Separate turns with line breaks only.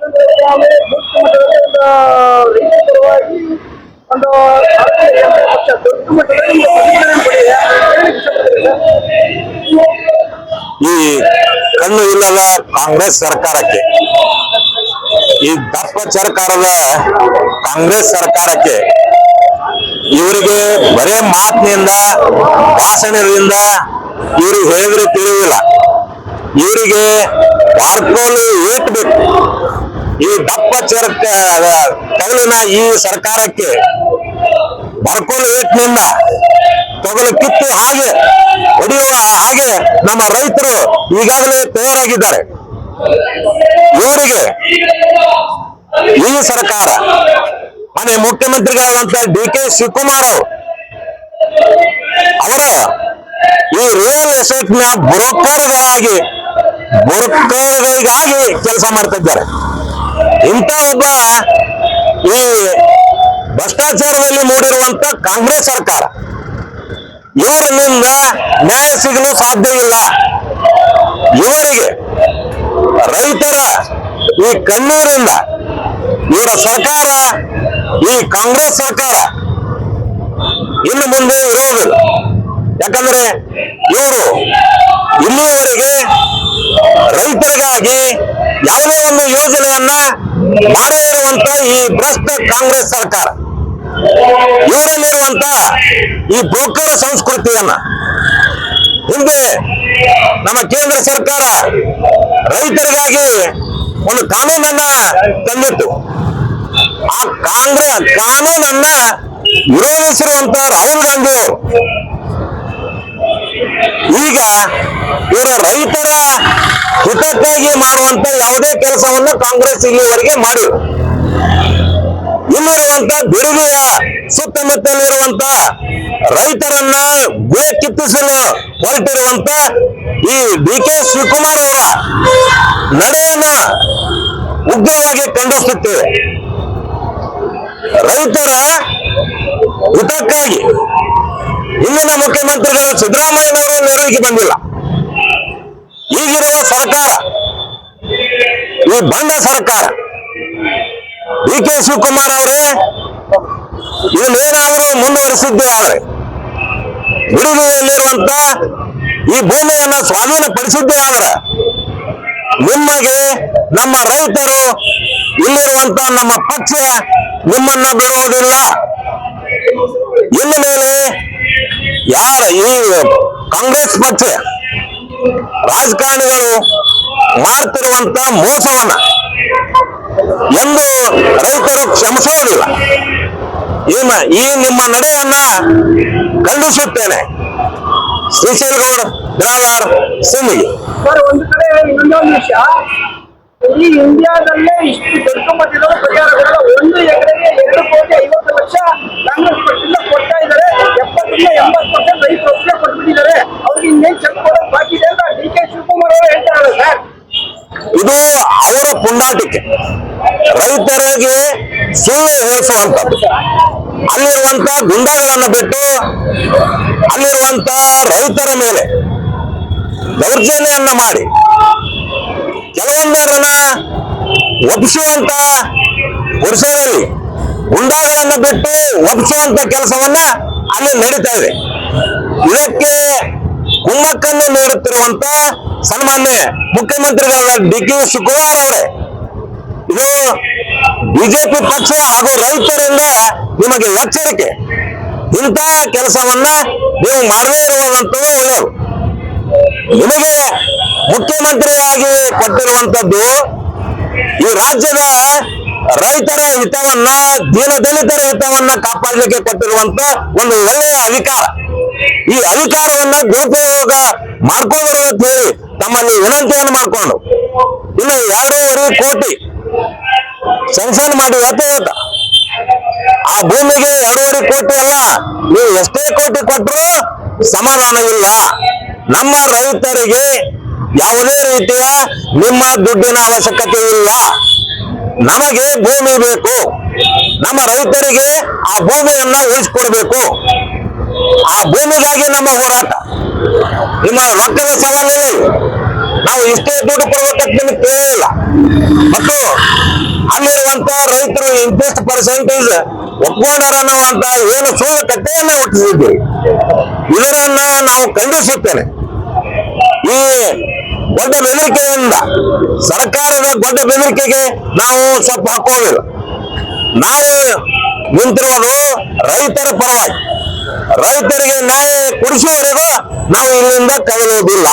ರೈತ ಪರವಾಗಿ ಒಂದು ಪಕ್ಷ ದೊಡ್ಡ ಮಟ್ಟದಲ್ಲಿ
ಈ ಕಣ್ಣು ಇಲ್ಲದ ಕಾಂಗ್ರೆಸ್ ಸರ್ಕಾರಕ್ಕೆ, ಈ ದಪ್ಪ ಸರ್ಕಾರದ ಕಾಂಗ್ರೆಸ್ ಸರ್ಕಾರಕ್ಕೆ ಇವರಿಗೆ ಬರೇ ಮಾತಿನಿಂದ ಭಾಷಣದಿಂದ ಇವ್ರಿಗೆ ಹೇಳಿದ್ರೆ ತಿಳಿಯುವುದಿಲ್ಲ. ಇವರಿಗೆ ಬಾರ್ಕೋಲು ಏಟ್ಬೇಕು. ಈ ದಪ್ಪ ತಗಲಿನ ಈ ಸರ್ಕಾರಕ್ಕೆ ಬಾರ್ಕೋಲು ಏಟ್ನಿಂದ ತೊಗಲು ಕಿತ್ತು ಹಾಗೆ ಹೊಡೆಯುವ ಹಾಗೆ ನಮ್ಮ ರೈತರು ಈಗಾಗಲೇ ತಯಾರಾಗಿದ್ದಾರೆ. ಇವರಿಗೆ ಈ ಸರ್ಕಾರ ಮನೆ ಮುಖ್ಯಮಂತ್ರಿಗಳಾದಂತ ಡಿ.ಕೆ. ಶಿವಕುಮಾರ್ ಅವರ ಈ ರಿಯಲ್ ಎಸ್ಟೇಟ್ ನ ಬ್ರೋಕರ್ಗಳಿಗಾಗಿ ಕೆಲಸ ಮಾಡ್ತಿದ್ದಾರೆ. ಇಂಥ ಒಬ್ಬ ಈ ಭ್ರಷ್ಟಾಚಾರದಲ್ಲಿ ಮೂಡಿರುವಂತ ಕಾಂಗ್ರೆಸ್ ಸರ್ಕಾರ, ಇವರಿನಿಂದ ನ್ಯಾಯ ಸಿಗಲು ಸಾಧ್ಯ ಇಲ್ಲ. ಇವರಿಗೆ ರೈತರ ಈ ಕಣ್ಣೀರಿಂದ ಇವರ ಸರ್ಕಾರ, ಈ ಕಾಂಗ್ರೆಸ್ ಸರ್ಕಾರ ಇನ್ನು ಮುಂದೆ ಇರೋದಿಲ್ಲ. ಯಾಕಂದ್ರೆ ಇವರು ಇಲ್ಲಿಯವರೆಗೆ ರೈತರಿಗಾಗಿ ಯಾವುದೇ ಒಂದು ಯೋಜನೆಯನ್ನ ಮಾಡದೇ ಇರುವಂತ ಈ ಭ್ರಷ್ಟ ಕಾಂಗ್ರೆಸ್ ಸರ್ಕಾರ, ಇವರಲ್ಲಿರುವಂತ ಈ ಬ್ರೋಕರ್ ಸಂಸ್ಕೃತಿಯನ್ನ ಹಿಂದೆ ನಮ್ಮ ಕೇಂದ್ರ ಸರ್ಕಾರ ರೈತರಿಗಾಗಿ ಒಂದು ಕಾನೂನನ್ನ ತಂದಿತ್ತು. ಆ ಕಾನೂನನ್ನ ವಿರೋಧಿಸಿರುವಂತ ರಾಹುಲ್ ಗಾಂಧಿ ಅವರು ಈಗ ಇವರ ರೈತರ ಹಿತಕ್ಕಾಗಿ ಮಾಡುವಂತ ಯಾವುದೇ ಕೆಲಸವನ್ನು ಕಾಂಗ್ರೆಸ್ ಇಲ್ಲಿವರೆಗೆ ಮಾಡಿಲ್ಲ. ಇಲ್ಲಿರುವಂತ ಬಿಡುಗೆಯ ಸುತ್ತಮುತ್ತಲಿರುವಂತ ರೈತರನ್ನ ಗುಳೆ ಕಿತ್ತಿಸಲು ಹೊರಟಿರುವಂತ ಈ ಡಿ.ಕೆ. ಶಿವಕುಮಾರ್ ಅವರ ನಡೆಯನ್ನು ಉಗ್ರವಾಗಿ ಖಂಡಿಸುತ್ತೇವೆ. ರೈತರ ಹಿತಕ್ಕಾಗಿ ಇಂದಿನ ಮುಖ್ಯಮಂತ್ರಿಗಳು ಸಿದ್ದರಾಮಯ್ಯನವರು ನೆರವಿಗೆ ಬಂದಿಲ್ಲ. ಈಗಿರುವ ಸರ್ಕಾರ, ಈ ಬಂಡ ಸರ್ಕಾರ, ಡಿ.ಕೆ. ಶಿವಕುಮಾರ್ ಅವರೇ ಇದನ್ನೇನಾದರೂ ಮುಂದುವರಿಸಿದ್ದೇ ಆದರೆ, ಬಿಡುಗಡೆಯಲ್ಲಿರುವಂತ ಈ ಭೂಮಿಯನ್ನು ಸ್ವಾಧೀನಪಡಿಸಿದ್ದೇ ಆದರೆ ನಿಮಗೆ ನಮ್ಮ ರೈತರು, ಇಲ್ಲಿರುವಂತ ನಮ್ಮ ಪಕ್ಷ ನಿಮ್ಮನ್ನ ಬಿಡುವುದಿಲ್ಲ. ಇನ್ನು ಮೇಲೆ ಯಾರ ಈ ಕಾಂಗ್ರೆಸ್ ಪಕ್ಷ ರಾಜಕಾರಣಿಗಳು ಮಾಡ್ತಿರುವಂತ ಮೋಸವನ್ನ ಎಂದು ರೈತರು ಕ್ಷಮಿಸುವುದಿಲ್ಲ. ಈ ನಿಮ್ಮ ನಡೆಯನ್ನ ಖಂಡಿಸುತ್ತೇನೆ. ಶ್ರೀಶೈಲ್ ಗೌಡ, ಬಿರಾದಾರ್, ಸಿಂದಗಿ.
ಒಂದು ಕಡೆ ಇನ್ನೊಂದು ವಿಷಯ, ಈ ಇಂಡಿಯಾದಲ್ಲೇ ಇಷ್ಟು ದೊಡ್ಡ ಮಟ್ಟದ ಪರಿಹಾರಗಳ 1 ಎಕರೆಗೆ 2,50,00,000 ಕಾಂಗ್ರೆಸ್ ಪಕ್ಷದಿಂದ ಕೊಡ್ತಾ ಇದ್ದಾರೆ. 70% ರೈತರು ಒಪ್ಪಿಗೆ ಕೊಟ್ಬಿಟ್ಟಿದ್ದಾರೆ. ಅವ್ರಿಗೆ ಇನ್ನೇನು ಚೆಕ್ ಕೊಡೋದು ಬಾಕಿ ಇದೆ ಅಂತ ಡಿ.ಕೆ. ಶಿವಕುಮಾರ್ ಅವರು ಹೇಳ್ತಾರಲ್ಲ ಸರ್.
ಇದು ಅವರ ಪುಂಡಾಟಿಕೆ, ರೈತರಿಗೆ ಸುಳ್ಳು ಹೇಳಿಸುವಂತದ್ದು. ಅಲ್ಲಿರುವಂತ ಗುಂಡಾಗಳನ್ನು ಬಿಟ್ಟು ಅಲ್ಲಿರುವಂತ ರೈತರ ಮೇಲೆ ದೌರ್ಜನ್ಯವನ್ನ ಮಾಡಿ ಕೆಲವೊಂದರನ್ನ ಒಪ್ಪಿಸುವಂತ ಪುರುಷರಲ್ಲಿ ಗುಂಡಾಗಳನ್ನು ಬಿಟ್ಟು ಒಪ್ಪಿಸುವಂತ ಕೆಲಸವನ್ನ ಅಲ್ಲಿ ನಡೀತಾ ಇದೆ. ಇದಕ್ಕೆ ಕುಮ್ಮಕ್ಕನ್ನು ನೀಡುತ್ತಿರುವಂತ ಸನ್ಮಾನ್ಯ ಮುಖ್ಯಮಂತ್ರಿಗಳಾದ ಡಿ.ಕೆ. ಶಿವಕುಮಾರ್ ಅವರೇ, ಇದು ಬಿಜೆಪಿ ಪಕ್ಷ ಹಾಗೂ ರೈತರಿಂದ ನಿಮಗೆ ಎಚ್ಚರಿಕೆ. ಇಂಥ ಕೆಲಸವನ್ನ ನೀವು ಮಾಡದೇ ಇರುವಂತದ್ದು ಒಳ್ಳೆಯದು. ನಿಮಗೆ ಮುಖ್ಯಮಂತ್ರಿಯಾಗಿ ಕೊಟ್ಟಿರುವಂತದ್ದು ಈ ರಾಜ್ಯದ ರೈತರ ಹಿತವನ್ನ, ದೀನದಲಿತರ ಹಿತವನ್ನ ಕಾಪಾಡಲಿಕ್ಕೆ ಕೊಟ್ಟಿರುವಂತ ಒಂದು ಒಳ್ಳೆಯ ಅಧಿಕಾರ. ಈ ಅಧಿಕಾರವನ್ನ ದುರುಪಯೋಗ ಮಾಡ್ಕೊಂಡ್ರು ಅಂತ ಹೇಳಿ ತಮ್ಮಲ್ಲಿ ವಿನಂತಿಯನ್ನು ಮಾಡಿಕೊಂಡು ಇನ್ನು 2.5 ಕೋಟಿ ಸ್ಯಾಂಕ್ಷನ್ ಮಾಡಿ ಹೊತ್ತ ಆ ಭೂಮಿಗೆ 2.5 ಕೋಟಿ ಅಲ್ಲ, ನೀವು ಎಷ್ಟೇ ಕೋಟಿ ಕೊಟ್ಟರು ಸಮಾಧಾನ ಇಲ್ಲ. ನಮ್ಮ ರೈತರಿಗೆ ಯಾವುದೇ ರೀತಿಯ ನಿಮ್ಮ ದುಡ್ಡಿನ ಅವಶ್ಯಕತೆ ಇಲ್ಲ. ನಮಗೆ ಭೂಮಿ ಬೇಕು. ನಮ್ಮ ರೈತರಿಗೆ ಆ ಭೂಮಿಯನ್ನ ಉಳಿಸಿಕೊಡ್ಬೇಕು. ಆ ಭೂಮಿಗಾಗಿ ನಮ್ಮ ಹೋರಾಟ. ನಿಮ್ಮ ರೊಕ್ಕದ ಸವಾಲಿಲ್ಲ. ನಾವು ಇಷ್ಟೇ ದುಡ್ಡು ಕೊಡ್ಬೇಕಂತ ನಿಮಗೆ ಕೇಳಿಲ್ಲ. ಮತ್ತು ಇರುವಂತ ರೈತರು ಇಂತಿಷ್ಟು ಪರ್ಸೆಂಟೇಜ್ ಒಪ್ಕೊಂಡಾರ ಅನ್ನುವಂತ ಏನು ಸುಳ್ಳು ಕಥೆಯನ್ನ ಹುಟ್ಟಿಸಿದ್ದೀವಿ. ಇದರನ್ನ ನಾವು ಖಂಡಿಸುತ್ತೇನೆ. ಈ ದೊಡ್ಡ ಬೆದರಿಕೆಯಿಂದ ಸರ್ಕಾರದ ದೊಡ್ಡ ಬೆದರಿಕೆಗೆ ನಾವು ಸ್ವಲ್ಪ ಹಾಕೋದಿಲ್ಲ. ನಾವು ನಿಂತಿರೋದು ರೈತರ ಪರವಾಗಿ. ರೈತರಿಗೆ ನ್ಯಾಯ ಕೊಡಿಸುವವರೆಗೂ ನಾವು ಇಲ್ಲಿಂದ ಕದಲುವುದಿಲ್ಲ.